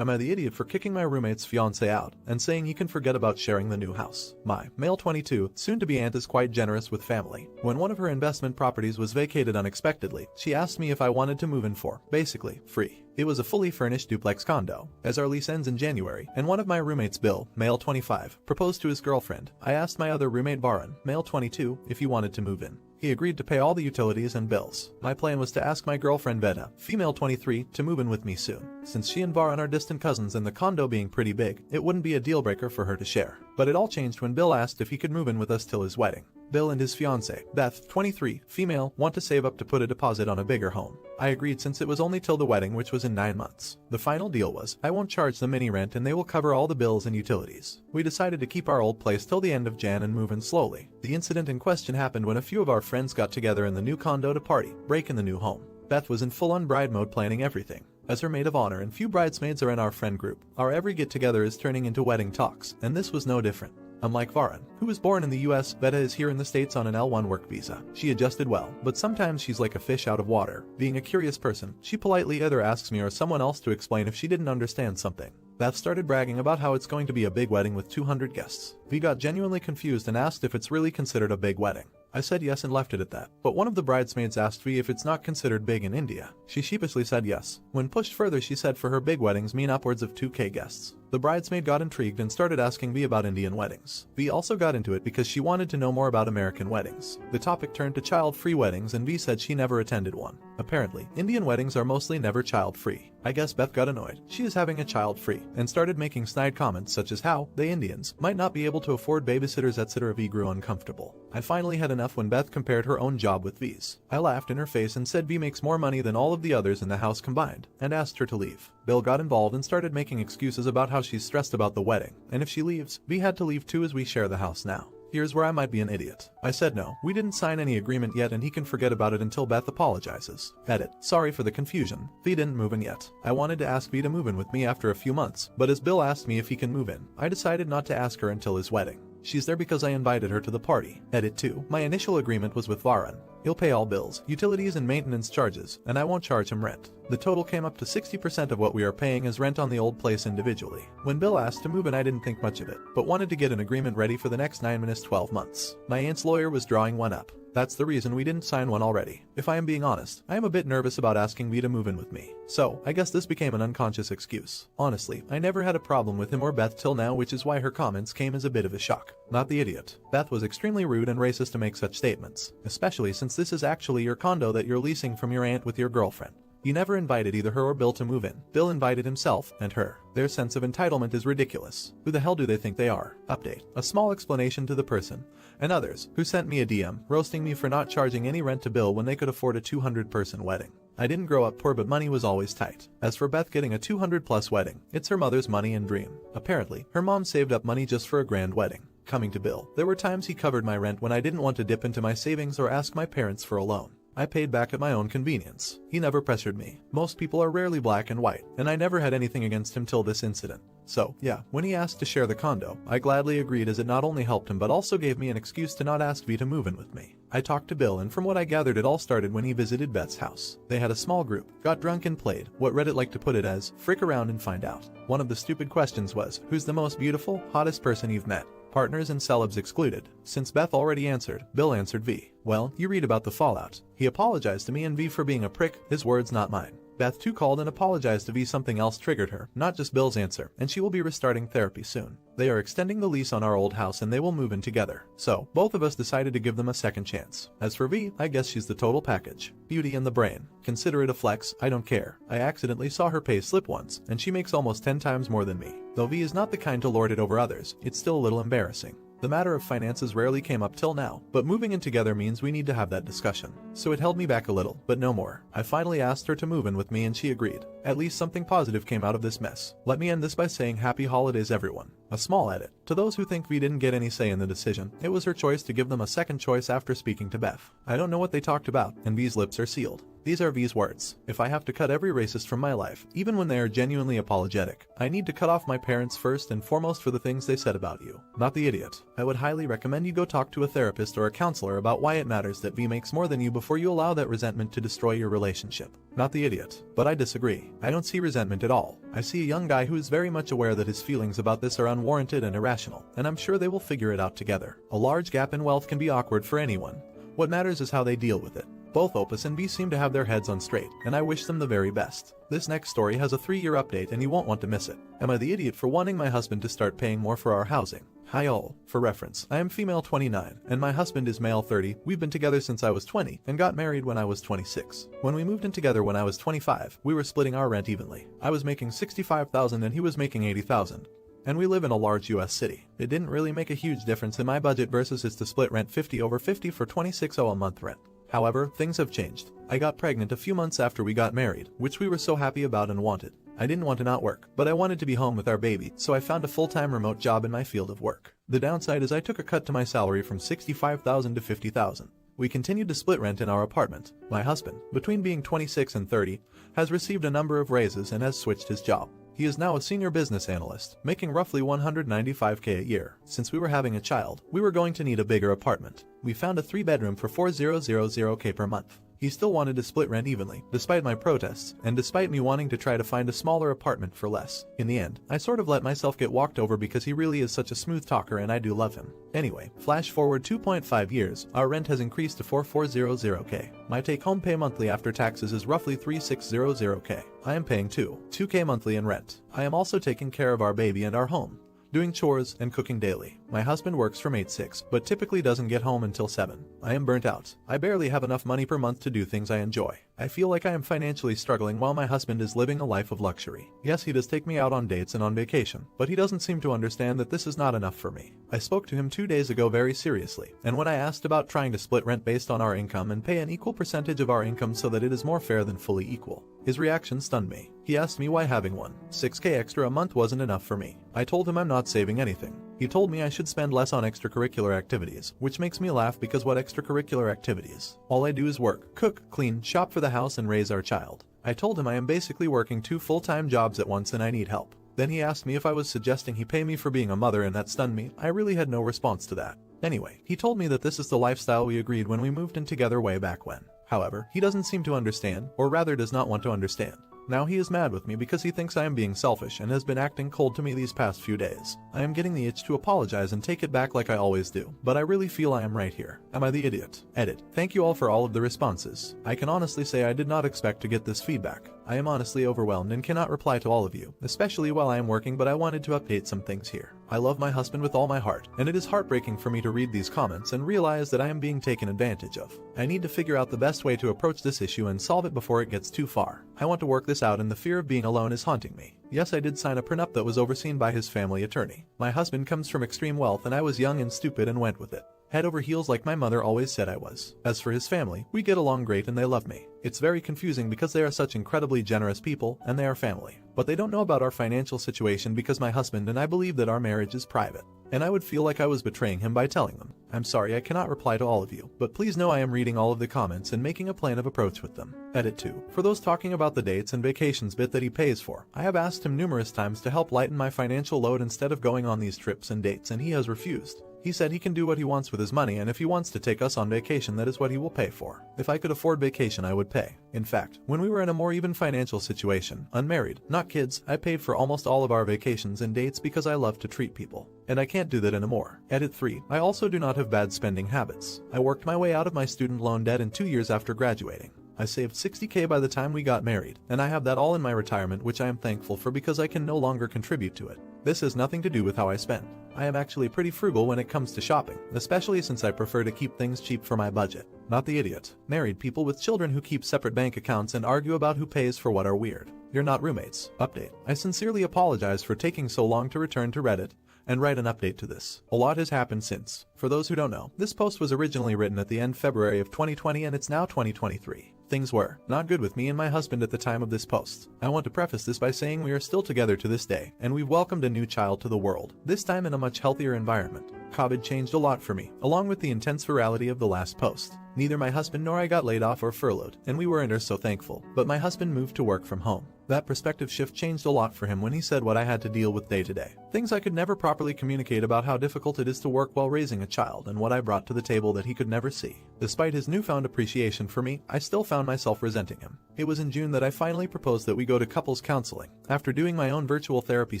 Am I the idiot for kicking my roommate's fiancé out and saying he can forget about sharing the new house? My male 22, soon-to-be aunt is quite generous with family. When one of her investment properties was vacated unexpectedly, she asked me if I wanted to move in for, basically, free. It was a fully furnished duplex condo. As our lease ends in January, and one of my roommates, Bill, male 25, proposed to his girlfriend, I asked my other roommate, Varun, male 22, if he wanted to move in. He agreed to pay all the utilities and bills. My plan was to ask my girlfriend Veda, female 23, to move in with me soon. Since she and Varun are distant cousins and the condo being pretty big, it wouldn't be a deal breaker for her to share. But it all changed when Bill asked if he could move in with us till his wedding. Bill and his fiancée, Beth, 23, female, want to save up to put a deposit on a bigger home. I agreed since it was only till the wedding, which was in 9 months. The final deal was, I won't charge them any rent and they will cover all the bills and utilities. We decided to keep our old place till the end of Jan and move in slowly. The incident in question happened when a few of our friends got together in the new condo to party, break in the new home. Beth was in full-on bride mode, planning everything. As her maid of honor and few bridesmaids are in our friend group, our every get-together is turning into wedding talks, and this was no different. Unlike Varun, who was born in the US, Veda is here in the States on an L1 work visa. She adjusted well, but sometimes she's like a fish out of water. Being a curious person, she politely either asks me or someone else to explain if she didn't understand something. Beth started bragging about how it's going to be a big wedding with 200 guests. V got genuinely confused and asked if it's really considered a big wedding. I said yes and left it at that. But one of the bridesmaids asked V if it's not considered big in India. She sheepishly said yes. When pushed further, she said for her big weddings mean upwards of 2K guests. The bridesmaid got intrigued and started asking V about Indian weddings. V also got into it because she wanted to know more about American weddings. The topic turned to child-free weddings and V said she never attended one. Apparently, Indian weddings are mostly never child-free. I guess Beth got annoyed. She is having a child-free and started making snide comments such as how they Indians might not be able to afford babysitters, etc. V grew uncomfortable. I finally had enough when Beth compared her own job with V's. I laughed in her face and said V makes more money than all of the others in the house combined, and asked her to leave. Bill got involved and started making excuses about how she's stressed about the wedding, and if she leaves, V had to leave too as we share the house now. Here's where I might be an idiot. I said no, we didn't sign any agreement yet and he can forget about it until Beth apologizes. Edit. Sorry for the confusion. V didn't move in yet. I wanted to ask V to move in with me after a few months, but as Bill asked me if he can move in, I decided not to ask her until his wedding. She's there because I invited her to the party. Edit 2. My initial agreement was with Varun. He'll pay all bills, utilities and maintenance charges, and I won't charge him rent. The total came up to 60% of what we are paying as rent on the old place individually. When Bill asked to move in, I didn't think much of it, but wanted to get an agreement ready for the next 9-12 months. My aunt's lawyer was drawing one up. That's the reason we didn't sign one already. If I am being honest, I am a bit nervous about asking V to move in with me. So, I guess this became an unconscious excuse. Honestly, I never had a problem with him or Beth till now, which is why her comments came as a bit of a shock. Not the idiot. Beth was extremely rude and racist to make such statements, especially since this is actually your condo that you're leasing from your aunt with your girlfriend. You never invited either her or Bill to move in. Bill invited himself and her. Their sense of entitlement is ridiculous. Who the hell do they think they are? Update. A small explanation to the person and others who sent me a DM roasting me for not charging any rent to Bill when they could afford a 200-person wedding. I didn't grow up poor, but money was always tight. As for Beth getting a 200+ wedding, it's her mother's money and dream. Apparently, her mom saved up money just for a grand wedding. Coming to Bill, there were times he covered my rent when I didn't want to dip into my savings or ask my parents for a loan. I paid back at my own convenience. He never pressured me. Most people are rarely black and white, and I never had anything against him till this incident. So, yeah, when he asked to share the condo, I gladly agreed as it not only helped him but also gave me an excuse to not ask V to move in with me. I talked to Bill, and from what I gathered, it all started when he visited Beth's house. They had a small group, got drunk and played what Reddit liked to put it as, frick around and find out. One of the stupid questions was, who's the most beautiful, hottest person you've met? Partners and celebs excluded. Since Beth already answered, Bill answered V. Well, you read about the fallout. He apologized to me and V for being a prick, his words not mine. Beth too called and apologized to V. Something else triggered her, not just Bill's answer, and she will be restarting therapy soon. They are extending the lease on our old house and they will move in together. So, both of us decided to give them a second chance. As for V, I guess she's the total package. Beauty and the brain. Consider it a flex, I don't care. I accidentally saw her pay slip once, and she makes almost 10 times more than me. Though V is not the kind to lord it over others, it's still a little embarrassing. The matter of finances rarely came up till now, but moving in together means we need to have that discussion. So it held me back a little, but no more. I finally asked her to move in with me and she agreed. At least something positive came out of this mess. Let me end this by saying happy holidays everyone. A small edit. To those who think V didn't get any say in the decision, it was her choice to give them a second choice after speaking to Beth. I don't know what they talked about, and V's lips are sealed. These are V's words. If I have to cut every racist from my life, even when they are genuinely apologetic, I need to cut off my parents first and foremost for the things they said about you. Not the idiot. I would highly recommend you go talk to a therapist or a counselor about why it matters that V makes more than you before you allow that resentment to destroy your relationship. Not the idiot. But I disagree. I don't see resentment at all. I see a young guy who is very much aware that his feelings about this are unwarranted and irrational, and I'm sure they will figure it out together. A large gap in wealth can be awkward for anyone. What matters is how they deal with it. Both Opus and B seem to have their heads on straight, and I wish them the very best. This next story has a 3-year update and you won't want to miss it. Am I the idiot for wanting my husband to start paying more for our housing? Hi all. For reference, I am female 29, and my husband is male 30. We've been together since I was 20, and got married when I was 26. When we moved in together when I was 25, we were splitting our rent evenly. I was making $65,000 and he was making $80,000. And we live in a large US city. It didn't really make a huge difference in my budget versus his to split rent 50/50 for $26,000 a month rent. However, things have changed. I got pregnant a few months after we got married, which we were so happy about and wanted. I didn't want to not work, but I wanted to be home with our baby, so I found a full-time remote job in my field of work. The downside is I took a cut to my salary from $65,000 to $50,000. We continued to split rent in our apartment. My husband, between being 26 and 30, has received a number of raises and has switched his job. He is now a senior business analyst, making roughly $195K a year. Since we were having a child, we were going to need a bigger apartment. We found a 3-bedroom for $4,000K per month. He still wanted to split rent evenly, despite my protests, and despite me wanting to try to find a smaller apartment for less. In the end, I sort of let myself get walked over because he really is such a smooth talker and I do love him. Anyway, flash forward 2.5 years, our rent has increased to $4,400K. My take-home pay monthly after taxes is roughly $3,600K. I am paying $2K monthly in rent. I am also taking care of our baby and our home, doing chores and cooking daily. My husband works from 8-6, but typically doesn't get home until 7. I am burnt out. I barely have enough money per month to do things I enjoy. I feel like I am financially struggling while my husband is living a life of luxury. Yes, he does take me out on dates and on vacation, but he doesn't seem to understand that this is not enough for me. I spoke to him 2 days ago very seriously, and when I asked about trying to split rent based on our income and pay an equal percentage of our income so that it is more fair than fully equal, his reaction stunned me. He asked me why having $6K extra a month wasn't enough for me. I told him I'm not saving anything. He told me I should spend less on extracurricular activities, which makes me laugh because what extracurricular activities? All I do is work, cook, clean, shop for the house and raise our child. I told him I am basically working 2 full-time jobs at once and I need help. Then he asked me if I was suggesting he pay me for being a mother, and that stunned me. I really had no response to that. Anyway, he told me that this is the lifestyle we agreed when we moved in together way back when. However, he doesn't seem to understand, or rather does not want to understand. Now he is mad with me because he thinks I am being selfish and has been acting cold to me these past few days. I am getting the itch to apologize and take it back like I always do, but I really feel I am right here. Am I the idiot? Edit. Thank you all for all of the responses. I can honestly say I did not expect to get this feedback. I am honestly overwhelmed and cannot reply to all of you, especially while I am working, but I wanted to update some things here. I love my husband with all my heart, and it is heartbreaking for me to read these comments and realize that I am being taken advantage of. I need to figure out the best way to approach this issue and solve it before it gets too far. I want to work this out and the fear of being alone is haunting me. Yes, I did sign a prenup that was overseen by his family attorney. My husband comes from extreme wealth and I was young and stupid and went with it. Head over heels like my mother always said I was. As for his family, we get along great and they love me. It's very confusing because they are such incredibly generous people and they are family. But they don't know about our financial situation because my husband and I believe that our marriage is private. And I would feel like I was betraying him by telling them. I'm sorry I cannot reply to all of you, but please know I am reading all of the comments and making a plan of approach with them. Edit 2. For those talking about the dates and vacations bit that he pays for, I have asked him numerous times to help lighten my financial load instead of going on these trips and dates, and he has refused. He said he can do what he wants with his money, and if he wants to take us on vacation, that is what he will pay for. If I could afford vacation, I would pay. In fact, when we were in a more even financial situation, unmarried, not kids, I paid for almost all of our vacations and dates because I love to treat people. And I can't do that anymore. Edit 3. I also do not have bad spending habits. I worked my way out of my student loan debt in 2 years after graduating. I saved $60K by the time we got married, and I have that all in my retirement, which I am thankful for because I can no longer contribute to it. This has nothing to do with how I spend. I am actually pretty frugal when it comes to shopping, especially since I prefer to keep things cheap for my budget. Not the idiot. Married people with children who keep separate bank accounts and argue about who pays for what are weird. You're not roommates. Update. I sincerely apologize for taking so long to return to Reddit and write an update to this. A lot has happened since. For those who don't know, this post was originally written at the end February of 2020 and it's now 2023. Things were not good with me and my husband at the time of this post. I want to preface this by saying we are still together to this day, and we've welcomed a new child to the world, this time in a much healthier environment. COVID changed a lot for me, along with the intense virality of the last post. Neither my husband nor I got laid off or furloughed, and we weren't so thankful, but my husband moved to work from home. That perspective shift changed a lot for him when he said what I had to deal with day to day. Things I could never properly communicate about how difficult it is to work while raising a child and what I brought to the table that he could never see. Despite his newfound appreciation for me, I still found myself resenting him. It was in June that I finally proposed that we go to couples counseling, after doing my own virtual therapy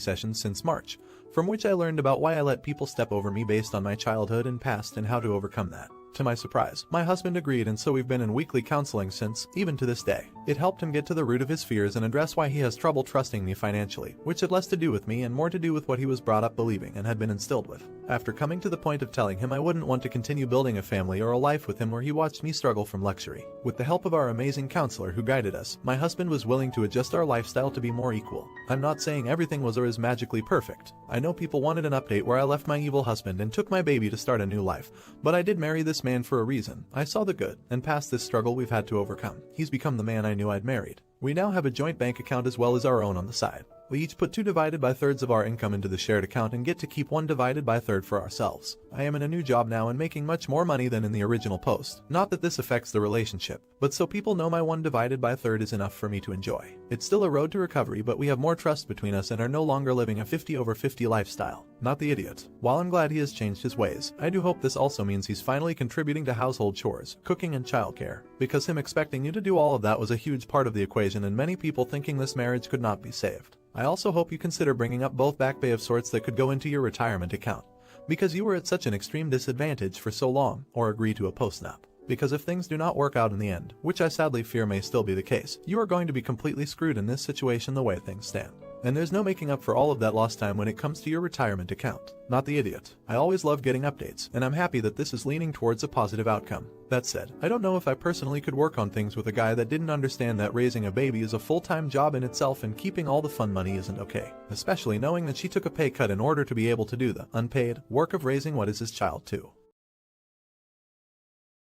sessions since March, from which I learned about why I let people step over me based on my childhood and past and how to overcome that. To my surprise, my husband agreed, and so we've been in weekly counseling since, even to this day. It helped him get to the root of his fears and address why he has trouble trusting me financially, which had less to do with me and more to do with what he was brought up believing and had been instilled with. After coming to the point of telling him I wouldn't want to continue building a family or a life with him where he watched me struggle from luxury, with the help of our amazing counselor who guided us, my husband was willing to adjust our lifestyle to be more equal. I'm not saying everything was or is magically perfect. I know people wanted an update where I left my evil husband and took my baby to start a new life, but I did marry this man for a reason. I saw the good, and past this struggle we've had to overcome. He's become the man I knew I'd married. We now have a joint bank account as well as our own on the side. We each put 2 divided by thirds of our income into the shared account and get to keep 1 divided by third for ourselves. I am in a new job now and making much more money than in the original post. Not that this affects the relationship, but so people know my 1 divided by third is enough for me to enjoy. It's still a road to recovery, but we have more trust between us and are no longer living a 50/50 lifestyle. Not the idiot. While I'm glad he has changed his ways, I do hope this also means he's finally contributing to household chores, cooking and childcare, because him expecting you to do all of that was a huge part of the equation and many people thinking this marriage could not be saved. I also hope you consider bringing up both back pay of sorts that could go into your retirement account, because you were at such an extreme disadvantage for so long, or agree to a postnup. Because if things do not work out in the end, which I sadly fear may still be the case, you are going to be completely screwed in this situation the way things stand. And there's no making up for all of that lost time when it comes to your retirement account. Not the idiot. I always love getting updates, and I'm happy that this is leaning towards a positive outcome. That said, I don't know if I personally could work on things with a guy that didn't understand that raising a baby is a full-time job in itself and keeping all the fun money isn't okay. Especially knowing that she took a pay cut in order to be able to do the unpaid work of raising what is his child too.